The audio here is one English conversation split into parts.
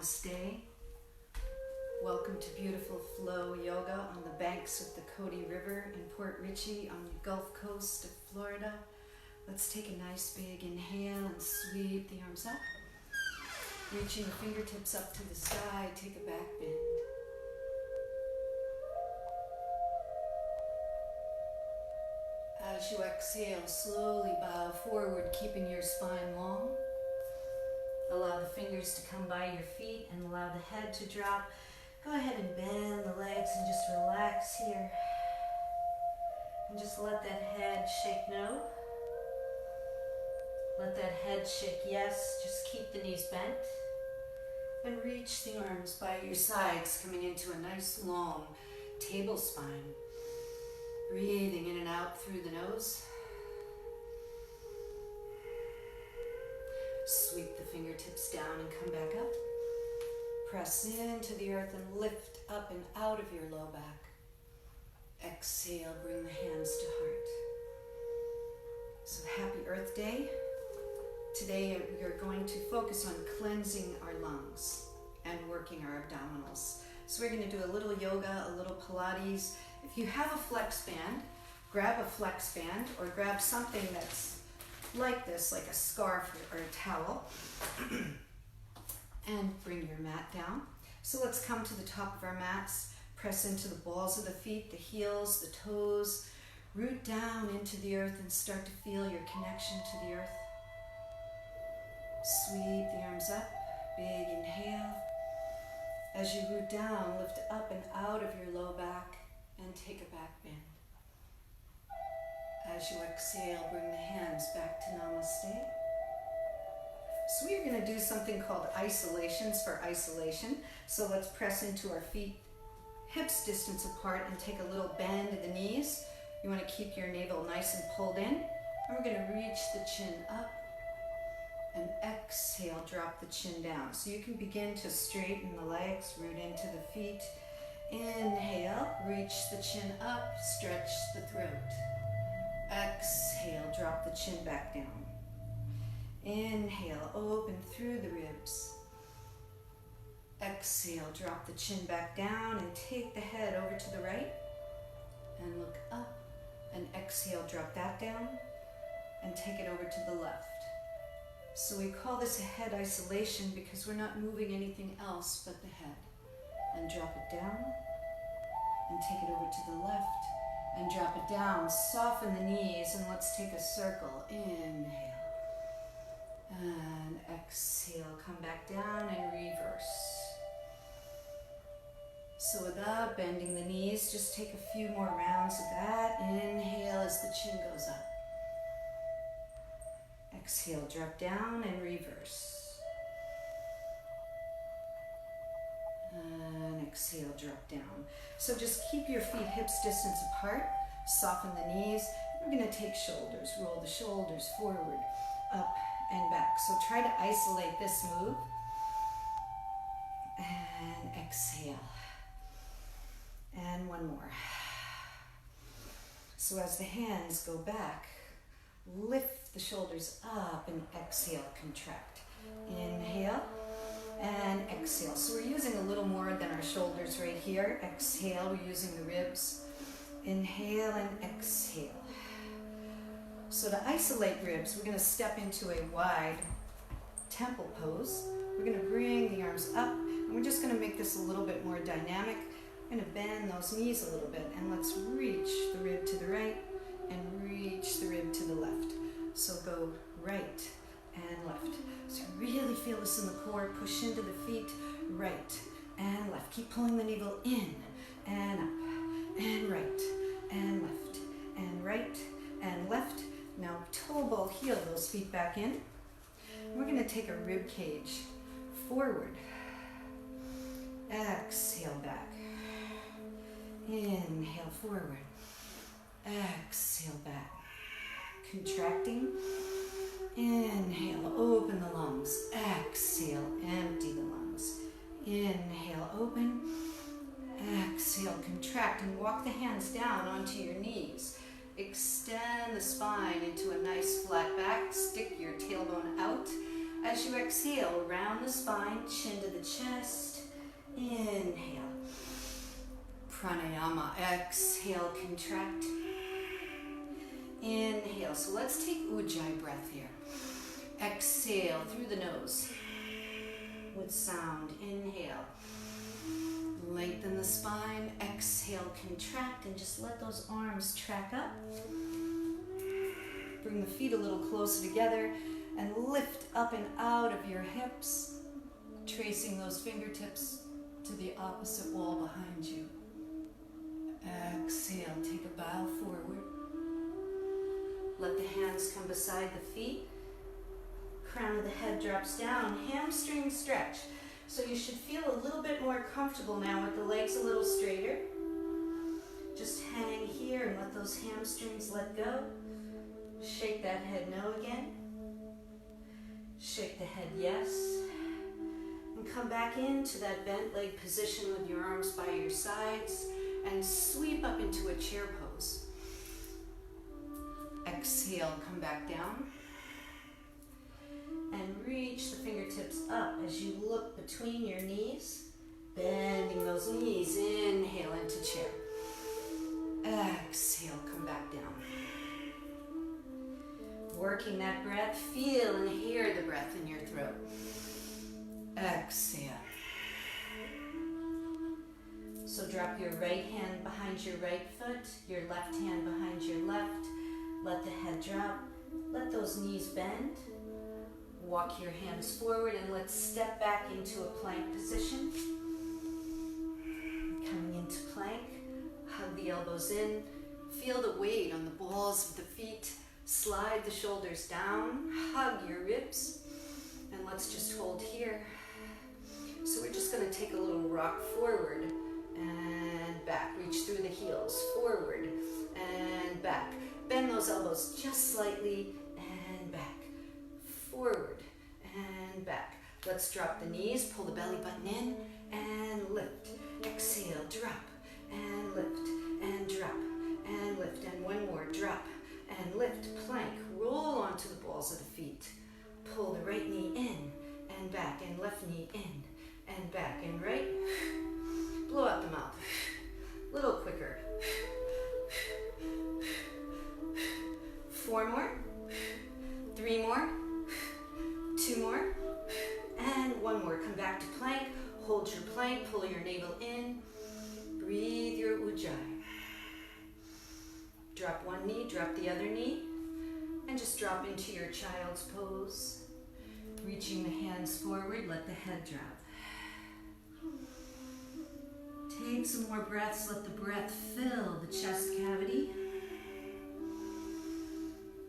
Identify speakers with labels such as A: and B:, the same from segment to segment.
A: Namaste. Welcome to beautiful flow yoga on the banks of the Cody River in Port Richey on the Gulf Coast of Florida. Let's take a nice big inhale and sweep the arms up. Reaching the fingertips up to the sky, take a back bend. As you exhale, slowly bow forward, keeping your spine long. Allow the fingers to come by your feet and allow the head to drop. Go ahead and bend the legs and just relax here. And just let that head shake no. Let that head shake yes. Just keep the knees bent. And reach the arms by your sides, coming into a nice long table spine. Breathing in and out through the nose. Sweep the fingertips down and come back up. Press into the earth and lift up and out of your low back. Exhale, bring the hands to heart. So happy Earth Day. Today we are going to focus on cleansing our lungs and working our abdominals. So we're going to do a little yoga, a little Pilates. If you have a flex band, grab a flex band or grab something that's like this, like a scarf or a towel, and bring your mat down. So let's come to the top of our mats, press into the balls of the feet, the heels, the toes, root down into the earth and start to feel your connection to the earth. Sweep the arms up, big inhale. As you root down, lift up and out of your low back and take a back bend. As you exhale, bring the hands back to Namaste. So we are going to do something called isolations for isolation. So let's press into our feet, hips distance apart, and take a little bend at the knees. You want to keep your navel nice and pulled in. And we're going to reach the chin up and exhale, drop the chin down. So you can begin to straighten the legs, root into the feet. Inhale, reach the chin up, stretch the throat. Exhale, drop the chin back down. Inhale, open through the ribs. Exhale, drop the chin back down and take the head over to the right and look up. And exhale, drop that down and take it over to the left. So we call this a head isolation because we're not moving anything else but the head. And drop it down and take it over to the left. And drop it down, soften the knees, and let's take a circle. Inhale. And exhale, come back down and reverse. So without bending the knees, just take a few more rounds of that. Inhale as the chin goes up. Exhale, drop down and reverse. And exhale, drop down. So just keep your feet hips distance apart, soften the knees. We're going to take shoulders, roll the shoulders forward, up and back. So try to isolate this move. And exhale. And one more. So as the hands go back, lift the shoulders up and exhale, contract. Inhale. And exhale. So we're using a little more than our shoulders right here. Exhale, we're using the ribs. Inhale and exhale. So to isolate ribs, we're going to step into a wide temple pose. We're going to bring the arms up, and we're just going to make this a little bit more dynamic. We're going to bend those knees a little bit, and let's reach the rib to the right and reach the rib to the left. So go right and left. So really feel this in the core. Push into the feet, right and left. Keep pulling the navel in and up and right and left and right and left. Now toe ball heel those feet back in. We're going to take a rib cage forward. Exhale back. Inhale forward. Exhale back. Contracting. Inhale, open the lungs. Exhale, empty the lungs. Inhale, open. Exhale, contract, and walk the hands down onto your knees. Extend the spine into a nice flat back. Stick your tailbone out As you exhale, round the spine, chin to the chest. Inhale. Pranayama. Exhale, contract. Inhale. So let's take Ujjayi breath here. Exhale through the nose with sound. Inhale. Lengthen the spine. Exhale, contract, and just let those arms track up. Bring the feet a little closer together and lift up and out of your hips, tracing those fingertips to the opposite wall behind you. Exhale, take a bow forward. Let the hands come beside the feet. Crown of the head drops down, hamstring stretch. So you should feel a little bit more comfortable now with the legs a little straighter. Just hang here and let those hamstrings let go. Shake that head no again. Shake the head yes. And come back into that bent leg position with your arms by your sides and sweep up into a chair pose. Exhale, come back down. And reach the fingertips up as you look between your knees, bending those knees. Inhale into chair. Exhale, come back down. Working that breath, feel and hear the breath in your throat. Exhale. So drop your right hand behind your right foot, your left hand behind your left. Let the head drop. Let those knees bend. Walk your hands forward and let's step back into a plank position. Coming into plank, hug the elbows in, feel the weight on the balls of the feet, slide the shoulders down, hug your ribs, and let's just hold here. So we're just going to take a little rock forward and back, reach through the heels, forward and back. Bend those elbows just slightly and back, forward and back. Let's drop the knees, pull the belly button in and lift. Exhale, drop and lift and drop and lift. And one more, drop and lift, plank. Roll onto the balls of the feet. Pull the right knee in and back and left knee in and back and right. Blow out the mouth. Little quicker. 4 more. 3 more. 2 more. And 1 more. Come back to plank. Hold your plank. Pull your navel in. Breathe your Ujjayi. Drop one knee. Drop the other knee. And just drop into your child's pose. Reaching the hands forward. Let the head drop. Take some more breaths. Let the breath fill the chest cavity.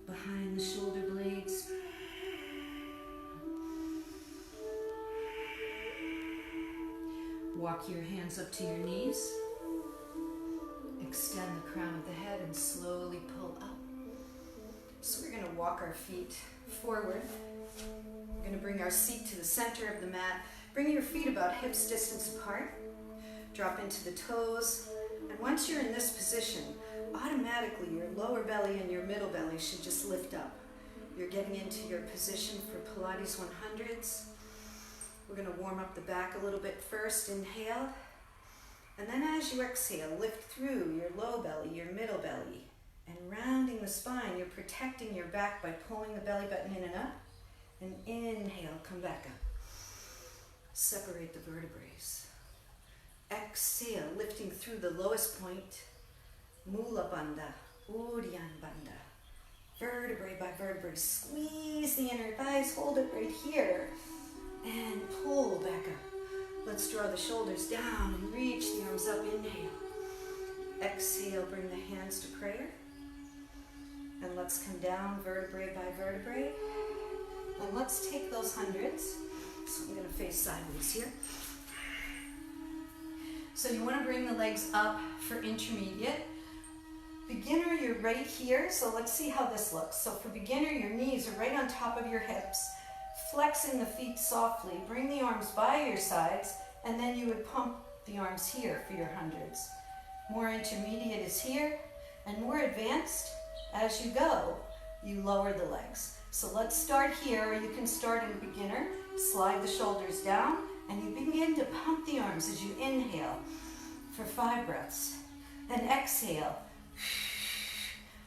A: Behind the shoulder blades. Walk your hands up to your knees. Extend the crown of the head and slowly pull up. So we're going to walk our feet forward. We're going to bring our seat to the center of the mat. Bring your feet about hips distance apart. Drop into the toes. And once you're in this position, automatically your lower belly and your middle belly should just lift up. You're getting into your position for Pilates 100s. We're going to warm up the back a little bit first. Inhale. And then as you exhale, lift through your low belly, your middle belly. And rounding the spine, you're protecting your back by pulling the belly button in and up. And inhale, come back up. Separate the vertebrae. Exhale, lifting through the lowest point. Mula Bandha, Uddiyana Bandha. Vertebrae by vertebrae. Squeeze the inner thighs, hold it right here. And pull back up. Let's draw the shoulders down and reach the arms up. Inhale. Exhale, bring the hands to prayer. And let's come down vertebrae by vertebrae. And let's take those hundreds. So I'm going to face sideways here. So you want to bring the legs up for intermediate. Beginner, you're right here. So let's see how this looks. So for beginner, your knees are right on top of your hips. Flexing the feet softly. Bring the arms by your sides. And then you would pump the arms here for your hundreds. More intermediate is here. And more advanced, as you go, you lower the legs. So let's start here, or you can start in beginner. Slide the shoulders down, and you begin to pump the arms as you inhale for 5 breaths. Then exhale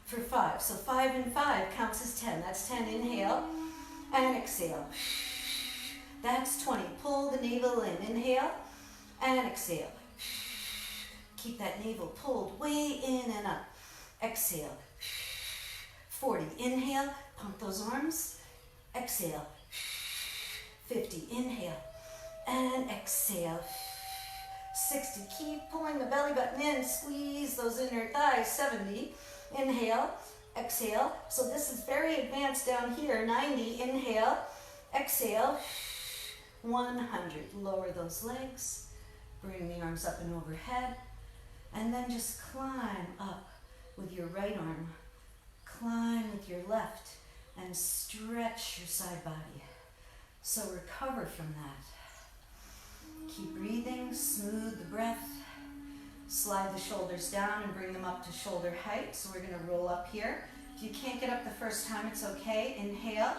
A: for 5. So 5 and 5 counts as 10. That's 10. Inhale and exhale. That's 20. Pull the navel in. Inhale and exhale. Keep that navel pulled way in and up. Exhale. 40. Inhale. Pump those arms. Exhale. 50. Inhale and exhale. 60. Keep pulling the belly button in. Squeeze those inner thighs. 70. Inhale. Exhale. So this is very advanced down here. 90. Inhale. Exhale. 100. Lower those legs. Bring the arms up and overhead. And then just climb up with your right arm. Climb with your left. And stretch your side body. So recover from that. Keep breathing. Smooth the breath. Slide the shoulders down and bring them up to shoulder height. So we're going to roll up here. If you can't get up the first time, it's okay. Inhale.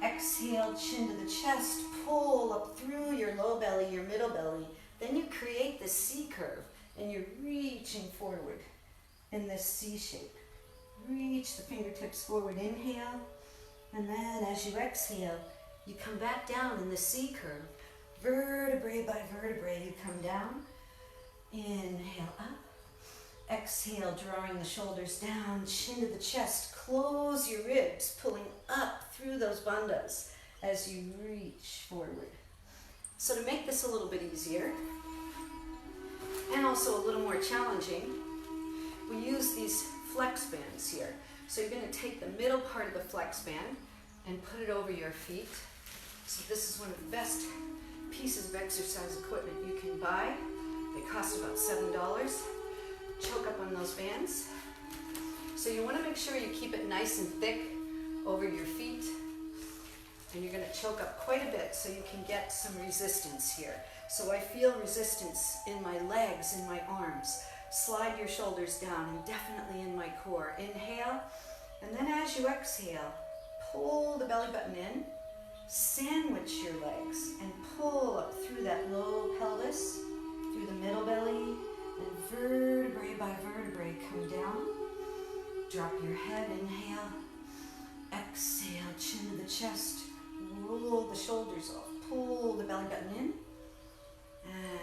A: Exhale, chin to the chest. Pull up through your low belly, your middle belly. Then you create the C curve, and you're reaching forward in this C shape. Reach the fingertips forward. Inhale. And then as you exhale, you come back down in the C curve. Vertebrae by vertebrae, you come down. Inhale up. Exhale, drawing the shoulders down, chin to the chest. Close your ribs, pulling up through those bandhas as you reach forward. So to make this a little bit easier, and also a little more challenging, we use these flex bands here. So you're going to take the middle part of the flex band and put it over your feet. So this is one of the best pieces of exercise equipment you can buy. They cost about $7. Choke up on those bands. So you want to make sure you keep it nice and thick over your feet. And you're going to choke up quite a bit so you can get some resistance here. So I feel resistance in my legs, in my arms. Slide your shoulders down and definitely in my core. Inhale. And then as you exhale, pull the belly button in. Sandwich your legs and pull up through that low pelvis, through the middle belly, and vertebrae by vertebrae come down. Drop your head, inhale. Exhale, chin to the chest. Roll the shoulders off. Pull the belly button in.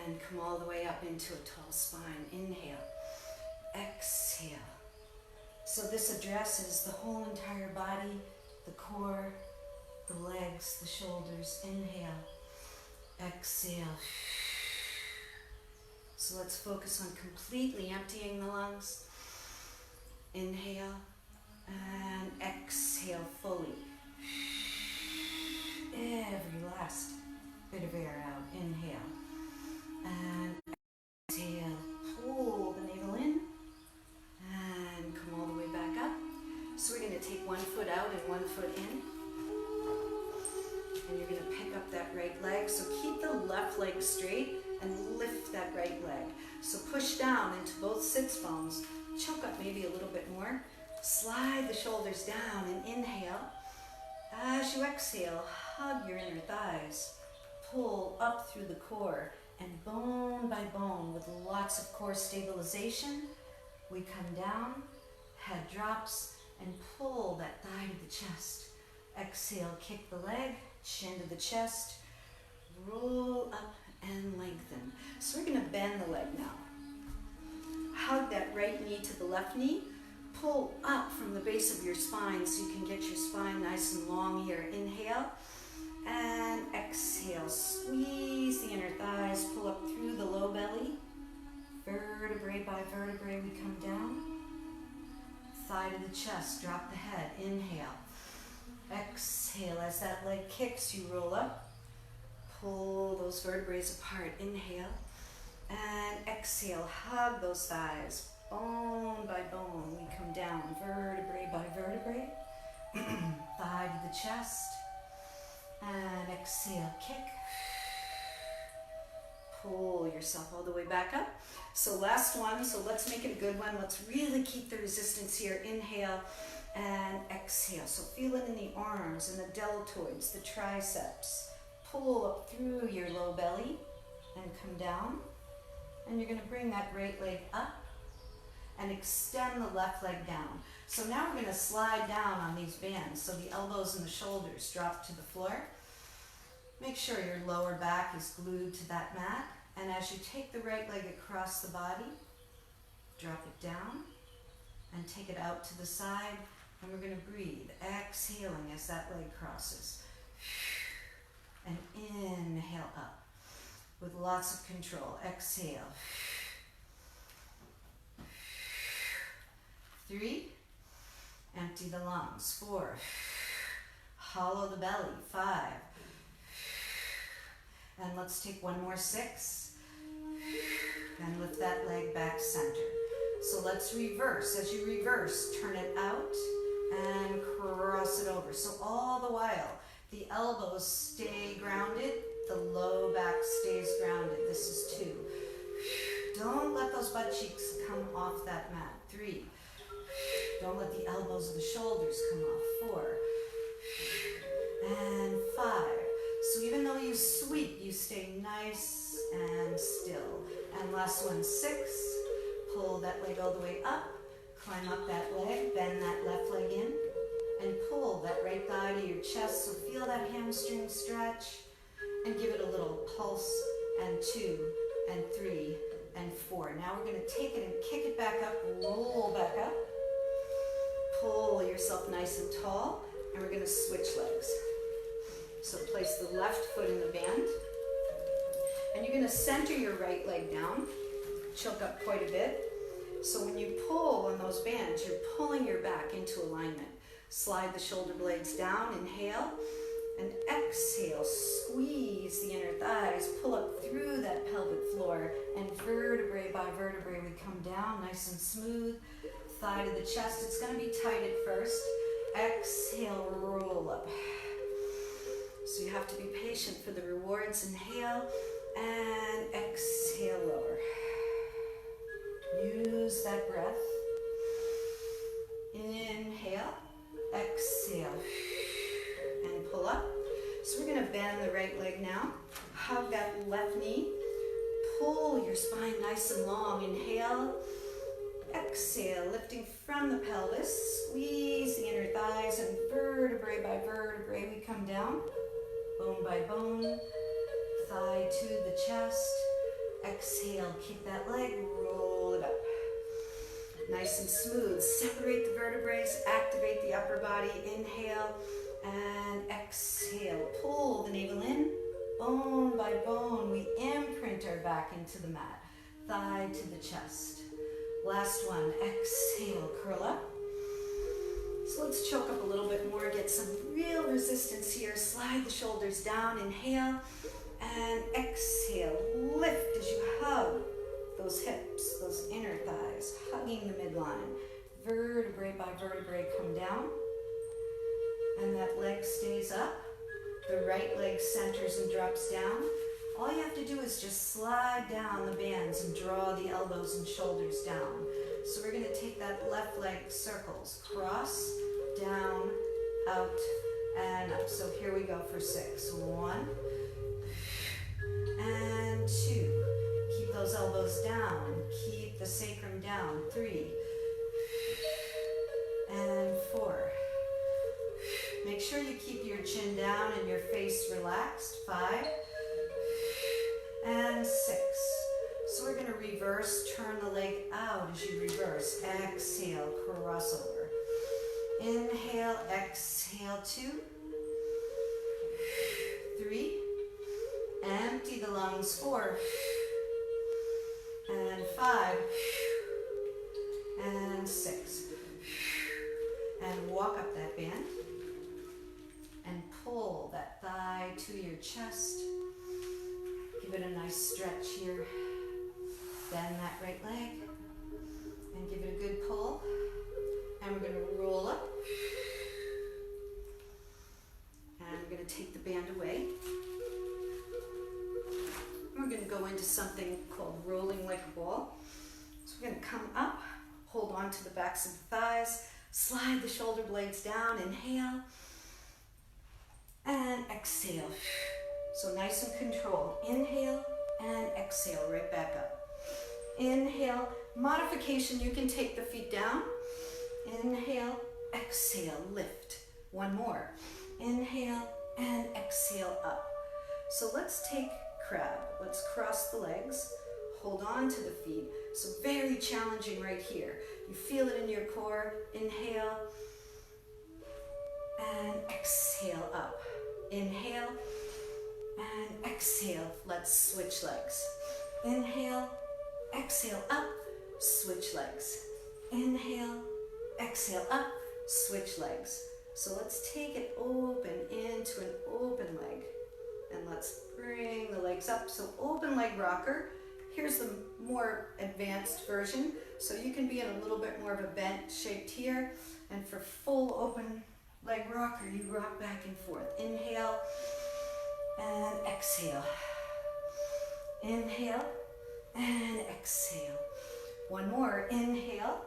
A: And come all the way up into a tall spine. Inhale. Exhale. So this addresses the whole entire body, the core, the legs, the shoulders. Inhale. Exhale. So let's focus on completely emptying the lungs. Inhale and exhale fully. Every last bit of air out. Inhale and exhale. Pull the navel in and come all the way back up. So we're going to take one foot out and one foot in. And you're going to pick up that right leg. So keep the left leg straight and lift that right leg. So push down into both sits bones. Choke up maybe a little bit more. Slide the shoulders down and inhale. As you exhale, hug your inner thighs. Pull up through the core and bone by bone with lots of core stabilization. We come down, head drops, and pull that thigh to the chest. Exhale, kick the leg, chin to the chest. Roll up and lengthen. So we're going to bend the leg now. Hug that right knee to the left knee. Pull up from the base of your spine so you can get your spine nice and long here. Inhale and exhale. Squeeze the inner thighs. Pull up through the low belly. Vertebrae by vertebrae we come down. Thigh to the chest. Drop the head. Inhale. Exhale. As that leg kicks, you roll up. Pull those vertebrae apart. Inhale and exhale. Hug those thighs. Bone by bone, we come down. Vertebrae by vertebrae. Thigh to the chest. And exhale, kick. Pull yourself all the way back up. So last one, so let's make it a good one. Let's really keep the resistance here. Inhale and exhale. So feel it in the arms and the deltoids, the triceps. Pull up through your low belly and come down. And you're going to bring that right leg up and extend the left leg down. So now we're going to slide down on these bands so the elbows and the shoulders drop to the floor. Make sure your lower back is glued to that mat. And as you take the right leg across the body, drop it down and take it out to the side. And we're going to breathe, exhaling as that leg crosses. And inhale up with lots of control. Exhale. 3, empty the lungs. 4, hollow the belly. 5, and let's take one more. 6, and lift that leg back center. So let's reverse. As you reverse, turn it out and cross it over. So all the while, the elbows stay grounded, the low back stays grounded. This is 2. Don't let those butt cheeks come off that mat. 3. Don't let the elbows of the shoulders come off. 4. And 5. So even though you sweep, you stay nice and still. And last one. 6. Pull that leg all the way up. Climb up that leg. Bend that left leg in. And pull that right thigh to your chest. So feel that hamstring stretch. And give it a little pulse. And 2, and 3, and 4. Now we're going to take it and kick it back up. Roll back up. Pull yourself nice and tall. And we're going to switch legs. So place the left foot in the band. And you're going to center your right leg down. Choke up quite a bit. So when you pull on those bands, you're pulling your back into alignment. Slide the shoulder blades down. Inhale. And exhale. Squeeze the inner thighs. Pull up through that pelvic floor. And vertebrae by vertebrae, we come down nice and smooth. Thigh to the chest. It's going to be tight at first. Exhale, roll up. So you have to be patient for the rewards. Inhale and exhale, lower. Use that breath. Inhale, exhale, and pull up. So we're going to bend the right leg now. Hug that left knee. Pull your spine nice and long. Inhale. Exhale, lifting from the pelvis. Squeeze the inner thighs and vertebrae by vertebrae we come down. Bone by bone. Thigh to the chest. Exhale, kick that leg, roll it up. Nice and smooth. Separate the vertebrae, activate the upper body. Inhale and exhale. Pull the navel in. Bone by bone, we imprint our back into the mat. Thigh to the chest. Last one, exhale, curl up. So let's choke up a little bit more, get some real resistance here. Slide the shoulders down, inhale, and exhale. Lift as you hug those hips, those inner thighs, hugging the midline. Vertebrae by vertebrae come down, and that leg stays up. The right leg centers and drops down. All you have to do is just slide down the bands and draw the elbows and shoulders down. So we're going to take that left leg circles. Cross, down, out, and up. So here we go for 6. 1 and 2. Keep those elbows down. Keep the sacrum down. 3 and 4. Make sure you keep your chin down and your face relaxed. 5 and 6. So we're going to reverse, turn the leg out as you reverse. Exhale, cross over. Inhale, exhale, 2, 3, empty the lungs, 4, and 5, and 6. And walk up that band, and pull that thigh to your chest. Give it a nice stretch here. Bend that right leg and give it a good pull. And we're going to roll up. And we're going to take the band away. We're going to go into something called rolling like a ball. So we're going to come up, hold on to the backs of the thighs, Slide the shoulder blades down. Inhale. And exhale. So nice and controlled. Inhale and exhale. Right back up. Inhale. Modification, you can take the feet down. Inhale. Exhale. Lift. One more. Inhale and exhale up. So let's take crab. Let's cross the legs. Hold on to the feet. So very challenging right here. You feel it in your core. Inhale and exhale up. Inhale and exhale. Let's switch legs. Inhale, exhale up, switch legs. Inhale, exhale up, switch legs. So let's take it open into an open leg. And let's bring the legs up. So open leg rocker. Here's the more advanced version. So you can be in a little bit more of a bent shaped here. And for full open leg rocker, you rock back and forth. Inhale and exhale. Inhale and exhale. One more. Inhale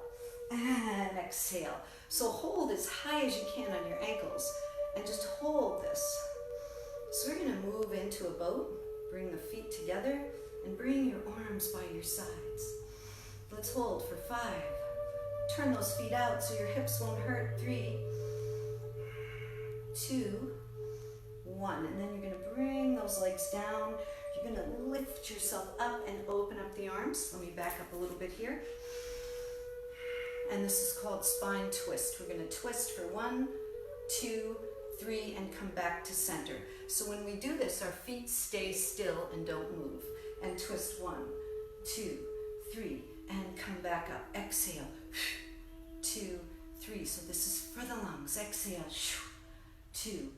A: and exhale. So hold as high as you can on your ankles and just hold this. So we're going to move into a boat. Bring the feet together and bring your arms by your sides. Let's hold for 5. Turn those feet out so your hips won't hurt. 3, 2, 1. And then you're going to bring those legs down. You're going to lift yourself up and open up the arms. Let me back up a little bit here. And this is called spine twist. We're going to twist for 1, 2, 3, and come back to center. So when we do this, our feet stay still and don't move. And twist 1, 2, 3, and come back up. Exhale, 2, 3. So this is for the lungs. Exhale, 2,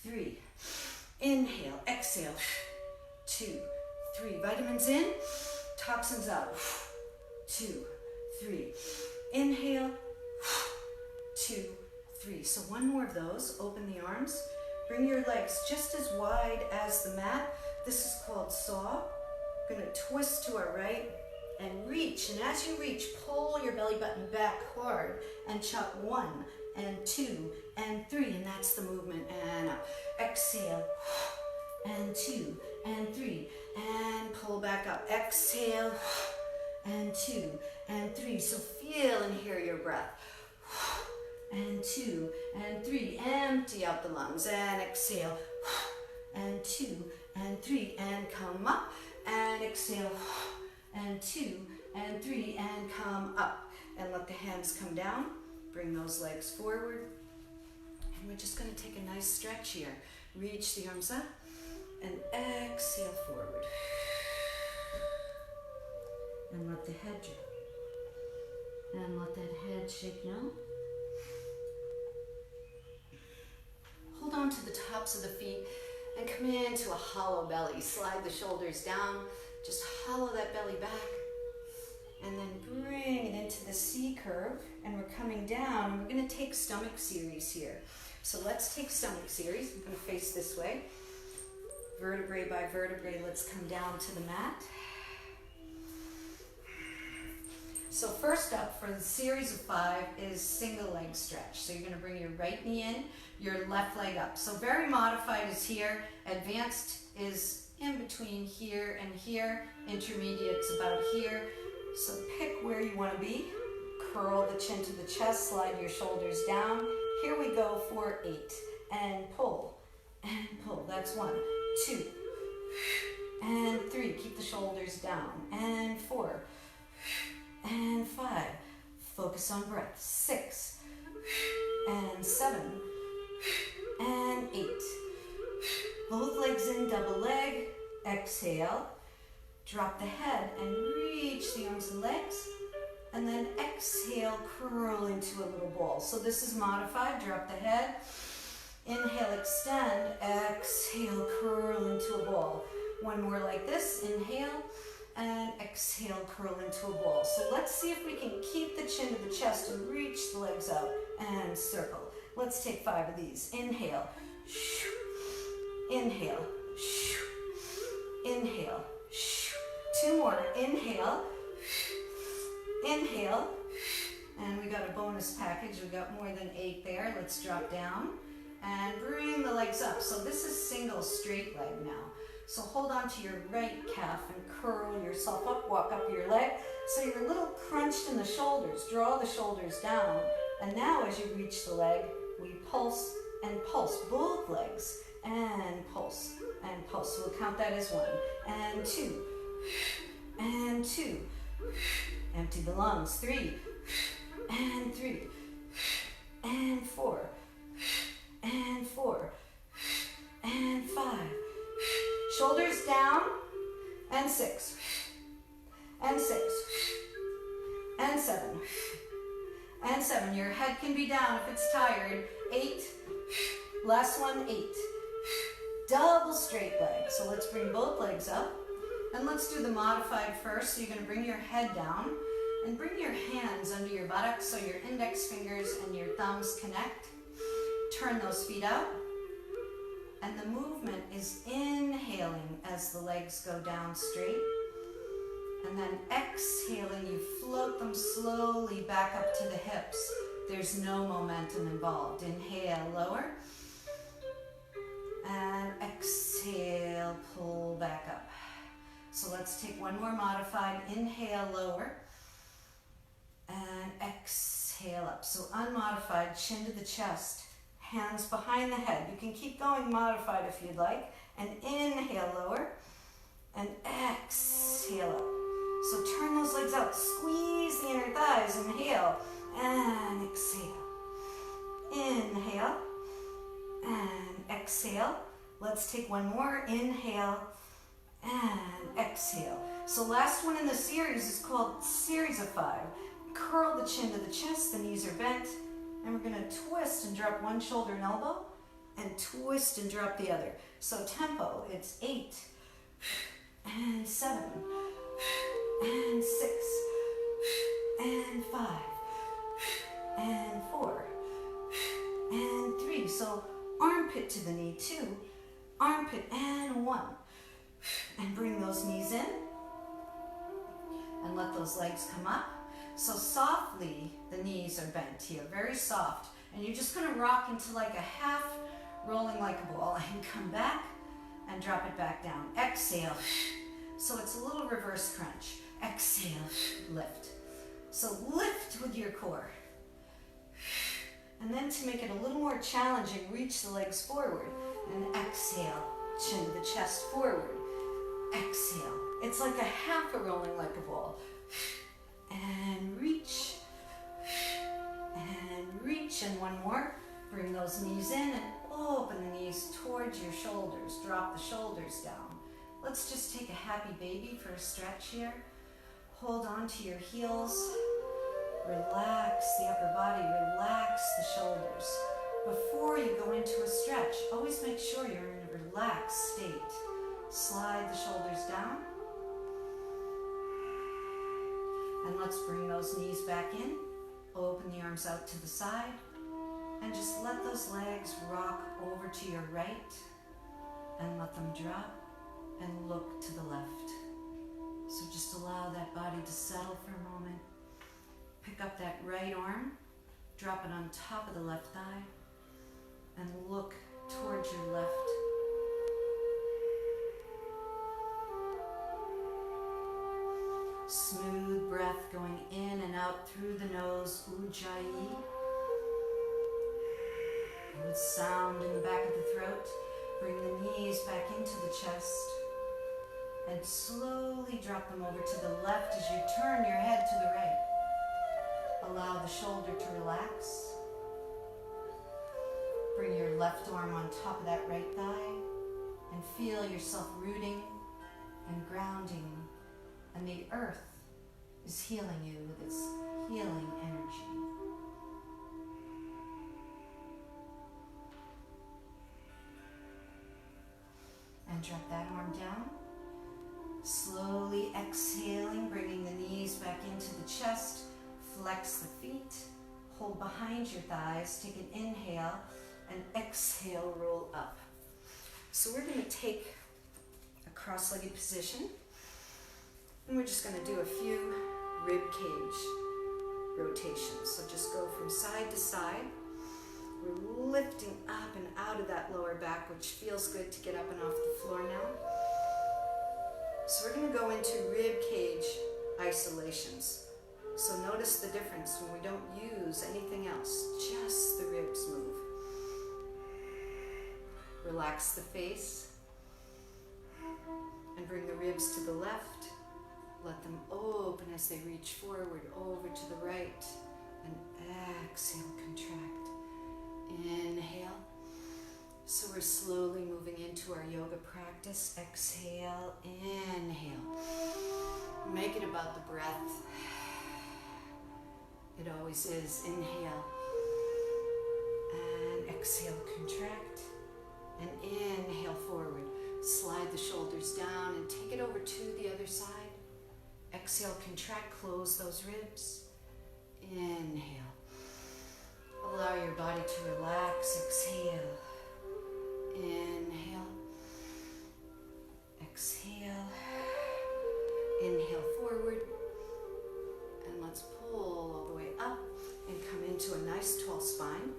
A: 3. Inhale, exhale, 2, 3. Vitamins in, toxins out. 2, 3. Inhale, 2, 3. So one more of those. Open the arms. Bring your legs just as wide as the mat. This is called saw. We're going to twist to our right and reach. And as you reach, pull your belly button back hard and chop 1 and 2 and 3. And that's the movement. And up. Exhale. And 2 and 3. And pull back up. Exhale. And 2 and 3. So feel and hear your breath. And 2 and 3. Empty out the lungs and exhale. And 2 and 3. And come up and exhale. And 2 and 3. And come up. And let the hands come down. Bring those legs forward. And we're just going to take a nice stretch here. Reach the arms up and exhale forward. And let the head drop. And let that head shake now. Hold on to the tops of the feet and come into a hollow belly. Slide the shoulders down. Just hollow that belly back. And then bring it into the C curve. And we're coming down. And we're going to take stomach series here. So let's take stomach series. I'm going to face this way. Vertebrae by vertebrae, let's come down to the mat. So first up for the series of 5 is single leg stretch. So you're going to bring your right knee in, your left leg up. So very modified is here, advanced is in between here and here, intermediate's about here. So pick where you want to be. Curl the chin to the chest, slide your shoulders down. Here we go for 8. And pull, and pull. That's 1, 2, and 3. Keep the shoulders down. And 4, and 5. Focus on breath. 6, and 7, and 8. Both legs in, double leg. Exhale. Drop the head and reach the arms and legs. And then exhale, curl into a little ball. So this is modified. Drop the head. Inhale, extend. Exhale, curl into a ball. One more like this. Inhale. And exhale, curl into a ball. So let's see if we can keep the chin to the chest and reach the legs out and circle. Let's take 5 of these. Inhale. Inhale. Inhale. 2 more. Inhale. Inhale. And we got a bonus package. We got more than 8 there. Let's drop down and bring the legs up. So this is single straight leg now. So hold on to your right calf and curl yourself up, walk up your leg. So you're a little crunched in the shoulders. Draw the shoulders down. And now as you reach the leg, we pulse and pulse both legs. And pulse and pulse. So we'll count that as 1 and 2 and 2. Empty the lungs. 3 and 3 and 4 and 4 and 5. Shoulders down, and 6 and 6 and 7 and 7. Your head can be down if it's tired. 8. Last one, 8. Double straight leg. So let's bring both legs up. And let's do the modified first. So you're going to bring your head down and bring your hands under your buttocks so your index fingers and your thumbs connect. Turn those feet out. And the movement is inhaling as the legs go down straight. And then exhaling, you float them slowly back up to the hips. There's no momentum involved. Inhale, lower. And exhale, pull back up. So let's take one more modified. Inhale, lower. And exhale up. So unmodified, chin to the chest. Hands behind the head. You can keep going modified if you'd like. And inhale, lower. And exhale up. So turn those legs out. Squeeze the inner thighs. Inhale. And exhale. Inhale. And exhale. Let's take one more. Inhale. And exhale. So last one in the series is called Series of 5. Curl the chin to the chest. The knees are bent. And we're going to twist and drop one shoulder and elbow, and twist and drop the other. So tempo, it's 8, and 7, and 6, and 5, and 4, and 3. So armpit to the knee, 2, armpit, and 1. And bring those knees in, and let those legs come up. So softly, the knees are bent here, very soft. And you're just gonna rock into like a half rolling like a ball and come back and drop it back down. Exhale. So it's a little reverse crunch. Exhale, lift. So lift with your core. And then to make it a little more challenging, reach the legs forward and exhale, chin to the chest forward. Exhale. It's like a half a rolling like a ball. And reach, and one more. Bring those knees in and open the knees towards your shoulders. Drop the shoulders down. Let's just take a happy baby for a stretch here. Hold on to your heels. Relax the upper body, relax the shoulders. Before you go into a stretch, always make sure you're in a relaxed state. Slide the shoulders down. And let's bring those knees back in. Open the arms out to the side. And just let those legs rock over to your right. And let them drop and look to the left. So just allow that body to settle for a moment. Pick up that right arm. Drop it on top of the left thigh. And look towards your left. Smooth breath going in and out through the nose, Ujjayi. With sound in the back of the throat. Bring the knees back into the chest. And slowly drop them over to the left as you turn your head to the right. Allow the shoulder to relax. Bring your left arm on top of that right thigh. And feel yourself rooting and grounding. And the earth is healing you with its healing energy. And drop that arm down. Slowly exhaling, bringing the knees back into the chest. Flex the feet. Hold behind your thighs. Take an inhale and exhale, roll up. So we're going to take a cross-legged position. And we're just going to do a few rib cage rotations. So just go from side to side. We're lifting up and out of that lower back, which feels good to get up and off the floor now. So we're going to go into rib cage isolations. So notice the difference when we don't use anything else, just the ribs move. Relax the face and bring the ribs to the left. Let them open as they reach forward, over to the right, and exhale, contract. Inhale. So we're slowly moving into our yoga practice. Exhale, inhale. Make it about the breath. It always is. Inhale. And exhale, contract. And inhale forward. Slide the shoulders down and take it over to the other side. Exhale, contract, close those ribs. Inhale. Allow your body to relax. Exhale. Inhale. Exhale. Inhale forward. And let's pull all the way up and come into a nice tall spine.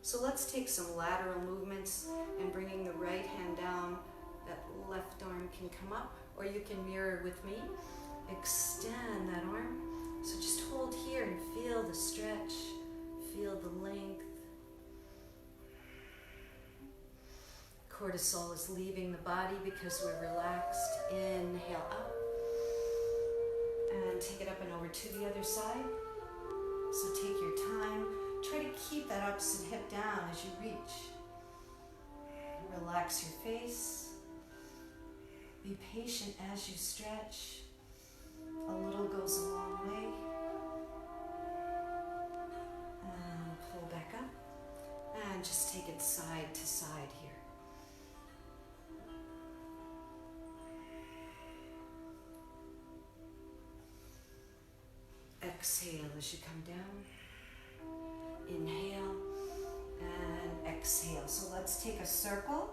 A: So let's take some lateral movements and bringing the right hand down. That left arm can come up, or you can mirror with me. Extend that arm. So just hold here and feel the stretch. Feel the length. Cortisol is leaving the body because we're relaxed. Inhale up. And take it up and over to the other side. So take your time. Try to keep that opposite hip down as you reach. Relax your face. Be patient as you stretch. A little goes a long way. And pull back up. And just take it side to side here. Exhale as you come down. Inhale and exhale. So let's take a circle.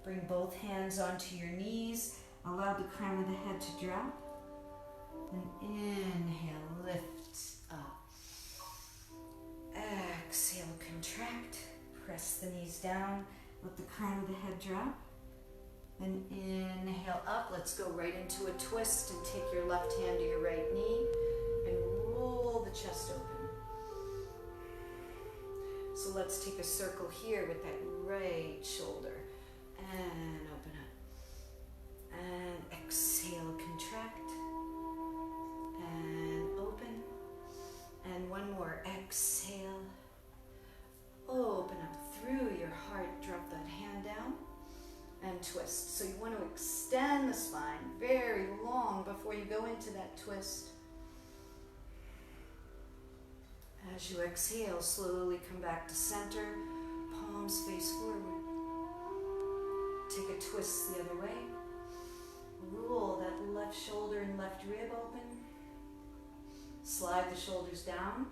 A: Bring both hands onto your knees. Allow the crown of the head to drop. And inhale, lift up. Exhale, contract. Press the knees down. Let the crown of the head drop. And inhale up. Let's go right into a twist and take your left hand to your right knee and roll the chest open. So let's take a circle here with that right shoulder and open up. And exhale, contract. And open. And one more. Exhale. Open up through your heart. Drop that hand down. And twist. So you want to extend the spine very long before you go into that twist. As you exhale, slowly come back to center. Palms face forward. Take a twist the other way. Roll that left shoulder and left rib open. Slide the shoulders down.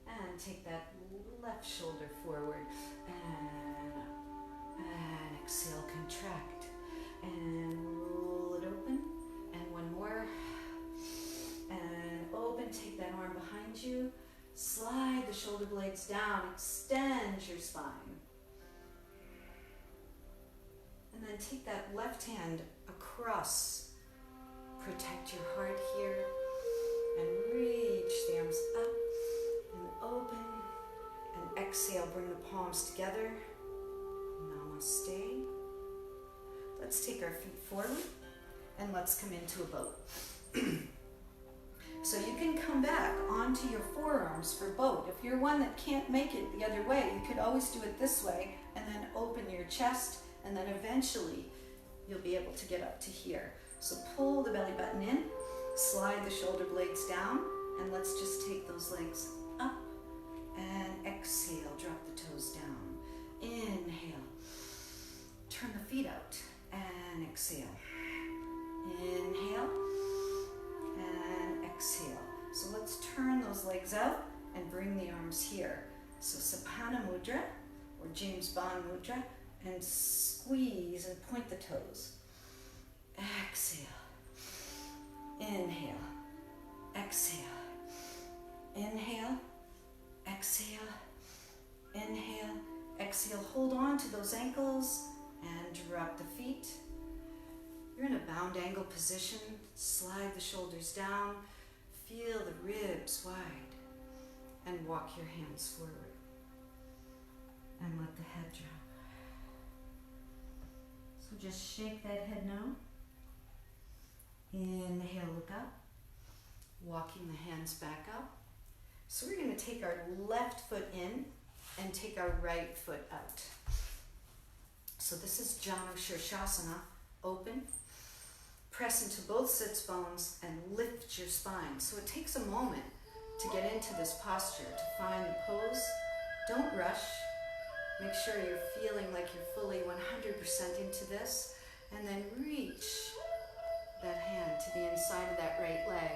A: And take that left shoulder forward. And up. And exhale, contract. And roll it open. And one more. And open. Take that arm behind you. Slide the shoulder blades down. Extend your spine. And then take that left hand across. Protect your heart here. And reach the arms up and open. And exhale, bring the palms together. Namaste. Let's take our feet forward and let's come into a boat. So you can come back onto your forearms for boat. If you're one that can't make it the other way, you could always do it this way and then open your chest, and then eventually you'll be able to get up to here. So pull the belly button in, slide the shoulder blades down, and let's just take those legs up and exhale, drop the toes down. Inhale, turn the feet out and exhale. Inhale and exhale. So let's turn those legs out and bring the arms here. So Sapana Mudra or James Bond Mudra, and squeeze and point the toes. Exhale. Inhale. Exhale. Inhale. hold on to those ankles and drop the feet. You're in a bound angle position. Slide the shoulders down. Feel the ribs wide. And walk your hands forward. And let the head drop. So just shake that head now. Inhale, look up. Walking the hands back up. So we're going to take our left foot in and take our right foot out. So this is Janu Shirshasana. Open. Press into both sits bones and lift your spine. So it takes a moment to get into this posture, to find the pose. Don't rush. Make sure you're feeling like you're fully 100% into this. And then reach that hand to the inside of that right leg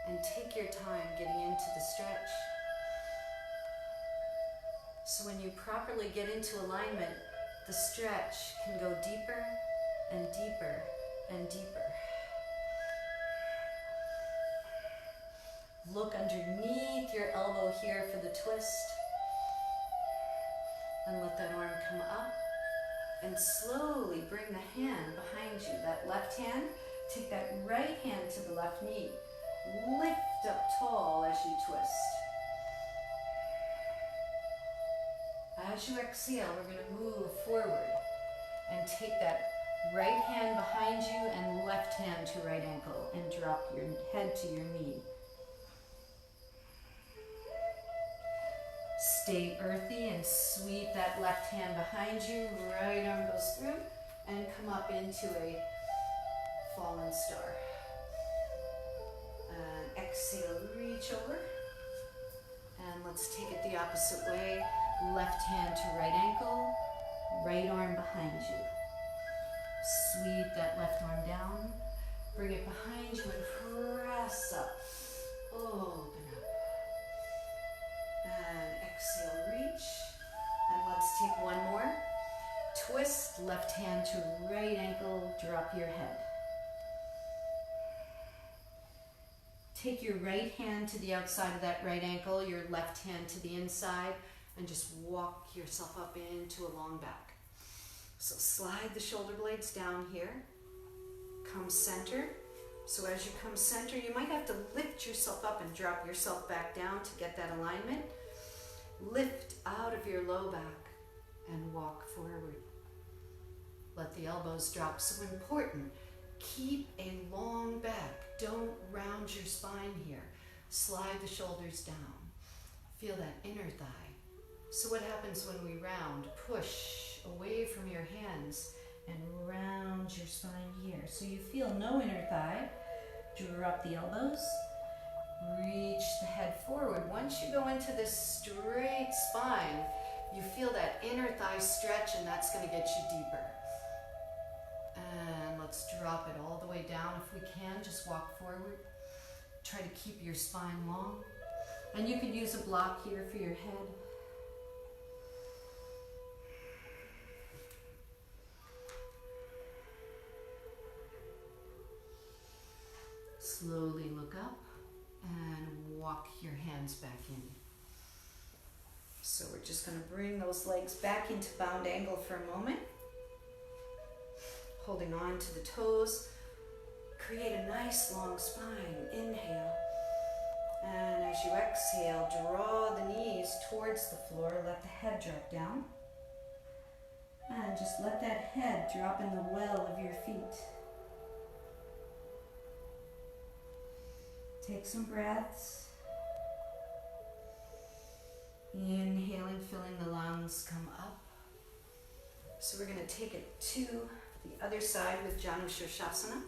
A: and take your time getting into the stretch. So when you properly get into alignment, the stretch can go deeper and deeper and deeper. Look underneath your elbow here for the twist. And let that arm come up. And slowly bring the hand behind you. That left hand, take that right hand to the left knee. Lift up tall as you twist. As you exhale, we're going to move forward and take that right hand behind you and left hand to right ankle and drop your head to your knee. Stay earthy and sweep that left hand behind you. Right arm goes through and come up into a fallen star. And exhale, reach over. And let's take it the opposite way. Left hand to right ankle, right arm behind you. Sweep that left arm down. Bring it behind you and press up. Open up. And exhale, reach. And let's take one more. Twist, left hand to right ankle, drop your head. Take your right hand to the outside of that right ankle, your left hand to the inside, and just walk yourself up into a long back. So slide the shoulder blades down here. Come center. So as you come center, you might have to lift yourself up and drop yourself back down to get that alignment. Lift out of your low back and walk forward. Let the elbows drop. So important. Keep a long back. Don't round your spine here. Slide the shoulders down. Feel that inner thigh. So what happens when we round? Push away from your hands and round your spine here. So you feel no inner thigh. Drop the elbows. Reach the head forward. Once you go into this straight spine, you feel that inner thigh stretch, and that's going to get you deeper. And let's drop it all the way down if we can. Just walk forward. Try to keep your spine long. And you could use a block here for your head. Slowly look up and walk your hands back in. So we're just going to bring those legs back into bound angle for a moment. Holding on to the toes. Create a nice long spine. Inhale. And as you exhale, draw the knees towards the floor. Let the head drop down. And just let that head drop in the well of your feet. Take some breaths. Inhaling, filling the lungs, come up. So we're going to take it to the other side with Janu Shirshasana.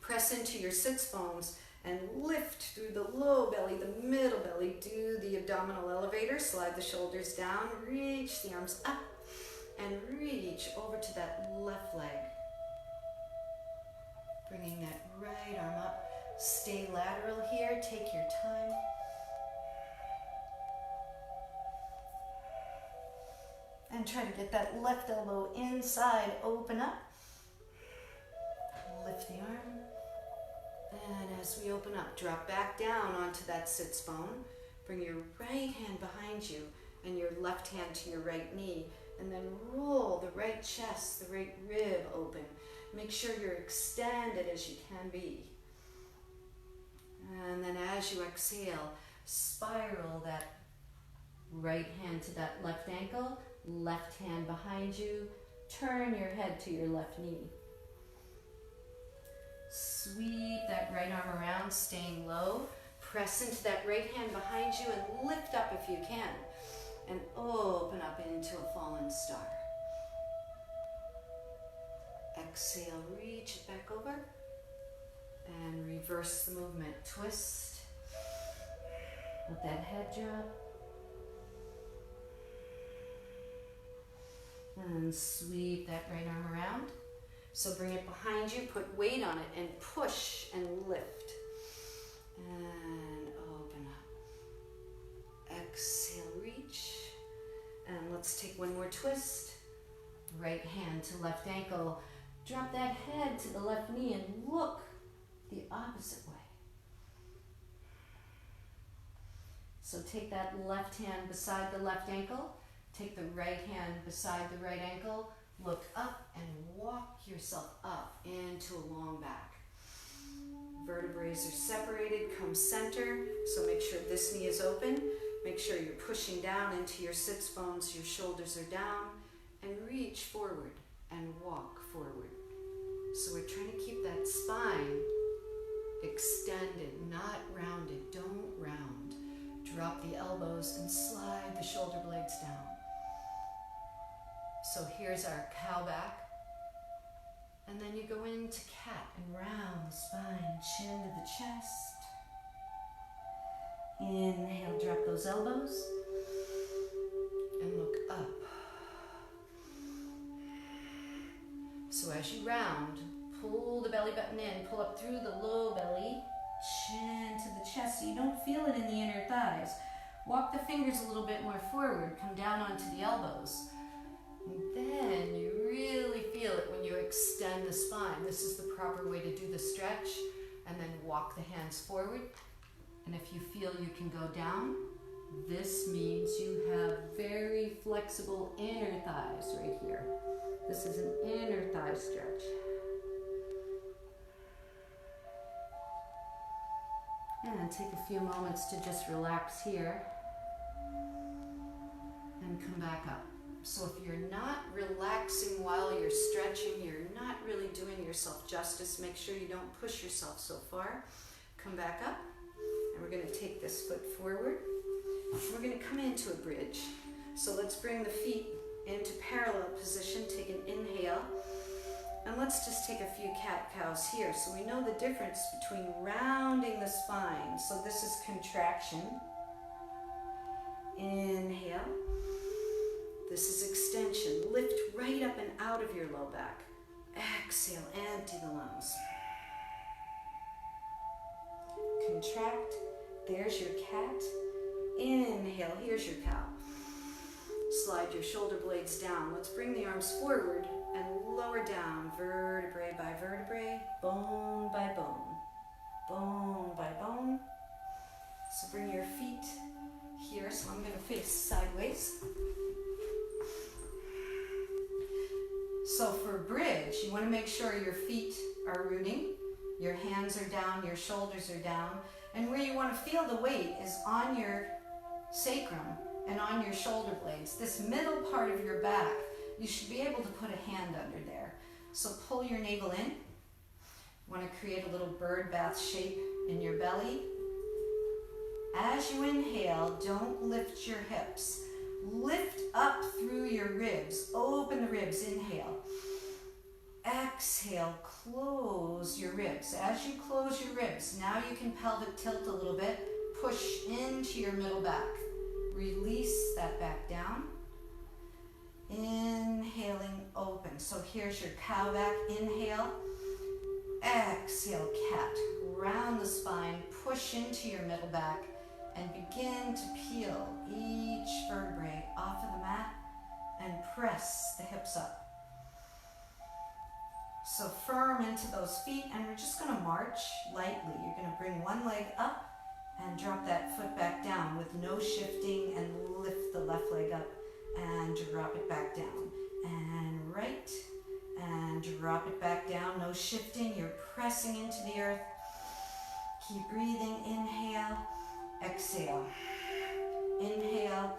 A: Press into your sits bones and lift through the low belly, the middle belly. Do the abdominal elevator. Slide the shoulders down. Reach the arms up and reach over to that left leg. Bringing that right arm up. Stay lateral here. Take your time. And try to get that left elbow inside. Open up. Lift the arm. And as we open up, drop back down onto that sits bone. Bring your right hand behind you and your left hand to your right knee, and then roll the right chest, the right rib open. Make sure you're extended as you can be. And then as you exhale, spiral that right hand to that left ankle, left hand behind you, turn your head to your left knee. Sweep that right arm around, staying low. Press into that right hand behind you and lift up if you can. And open up into a fallen star. Exhale, reach it back over. And reverse the movement. Twist. Let that head drop. And sweep that right arm around. So bring it behind you, put weight on it, and push and lift. And open up. Exhale, reach. And let's take one more twist. Right hand to left ankle. Drop that head to the left knee and look the opposite way. So take that left hand beside the left ankle. Take the right hand beside the right ankle. Look up and walk yourself up into a long back. Vertebrae are separated, come center. So make sure this knee is open. Make sure you're pushing down into your sits bones, your shoulders are down, and reach forward and walk forward. So we're trying to keep that spine extended, not rounded. Don't round. Drop the elbows and slide the shoulder blades down. So here's our cow back. And then you go into cat and round the spine, chin to the chest. Inhale, drop those elbows. And look up. So as you round, pull the belly button in, pull up through the low belly, chin to the chest so you don't feel it in the inner thighs. Walk the fingers a little bit more forward, come down onto the elbows. And then you really feel it when you extend the spine. This is the proper way to do the stretch. And then walk the hands forward. And if you feel you can go down, this means you have very flexible inner thighs right here. This is an inner thigh stretch. And take a few moments to just relax here. And come back up. So if you're not relaxing while you're stretching, you're not really doing yourself justice. Make sure you don't push yourself so far. Come back up, and we're going to take this foot forward. We're going to come into a bridge. So let's bring the feet into parallel position. Take an inhale, and let's just take a few cat-cows here. So we know the difference between rounding the spine. So this is contraction. Inhale. This is extension. Lift right up and out of your low back. Exhale, empty the lungs. Contract. There's your cat. Inhale, here's your cow. Slide your shoulder blades down. Let's bring the arms forward and lower down, vertebrae by vertebrae, bone by bone, bone by bone. So bring your feet here. So I'm going to face sideways. So for bridge, you want to make sure your feet are rooting, your hands are down, your shoulders are down, and where you want to feel the weight is on your sacrum and on your shoulder blades. This middle part of your back, you should be able to put a hand under there. So pull your navel in. You want to create a little bird bath shape in your belly. As you inhale, don't lift your hips. Lift up through your ribs. Open the ribs. Inhale. Exhale. Close your ribs. As you close your ribs, now you can pelvic tilt a little bit. Push into your middle back. Release that back down. Inhaling, open. So here's your cow back. Inhale. Exhale, cat. Round the spine. Push into your middle back. And begin to peel each vertebrae off of the mat and press the hips up. So firm into those feet, and we're just going to march lightly. You're going to bring one leg up and drop that foot back down with no shifting, and lift the left leg up and drop it back down. And right, and drop it back down, no shifting, you're pressing into the earth. Keep breathing, inhale, exhale. Inhale,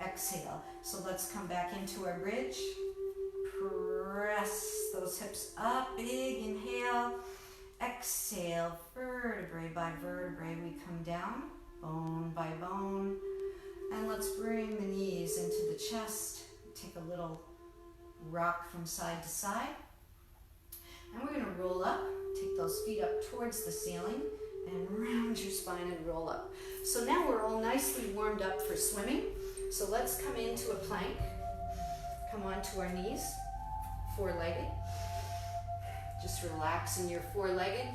A: exhale. So let's come back into our bridge. Press those hips up, big inhale, exhale, vertebrae by vertebrae, we come down, bone by bone. And let's bring the knees into the chest. Take a little rock from side to side. And we're gonna roll up, take those feet up towards the ceiling, and round your spine and roll up. So now we're all nicely warmed up for swimming. So let's come into a plank. Come onto our knees, four-legged. Just relax in your four-legged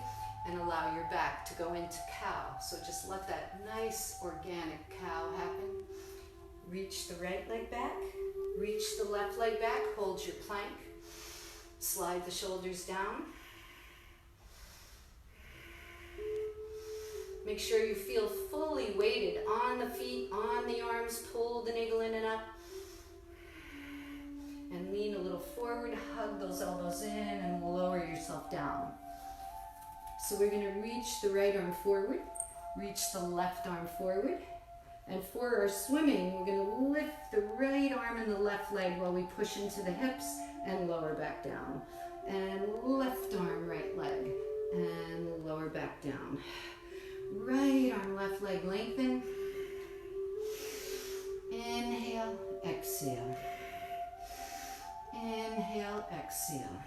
A: and allow your back to go into cow. So just let that nice organic cow happen. Reach the right leg back, reach the left leg back, hold your plank. Slide the shoulders down. Make sure you feel fully weighted on the feet, on the arms. Pull the navel in and up. And lean a little forward, hug those elbows in, and lower yourself down. So we're gonna reach the right arm forward, reach the left arm forward. And for our swimming, we're gonna lift the right arm and the left leg while we push into the hips and lower back down. And left arm, right leg, and lower back down. Right arm, left leg, lengthen. Inhale, exhale. Inhale, exhale.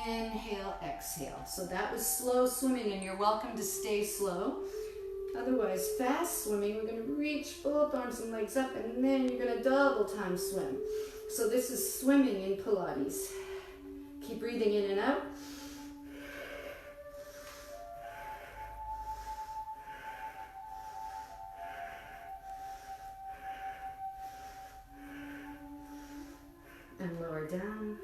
A: Inhale, exhale. So that was slow swimming, and you're welcome to stay slow. Otherwise, fast swimming, we're going to reach both arms and legs up, and then you're going to double time swim. So this is swimming in Pilates. Keep breathing in and out. And lower down.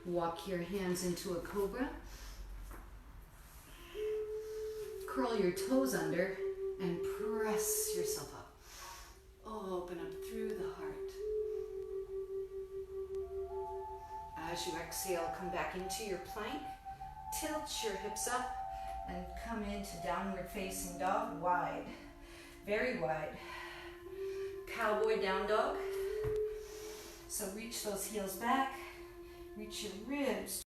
A: Walk your hands into a cobra. Curl your toes under and press yourself up. Open up through the heart. As you exhale, come back into your plank. Tilt your hips up and come into downward facing dog, wide, very wide. Cowboy down dog. So reach those heels back, reach your ribs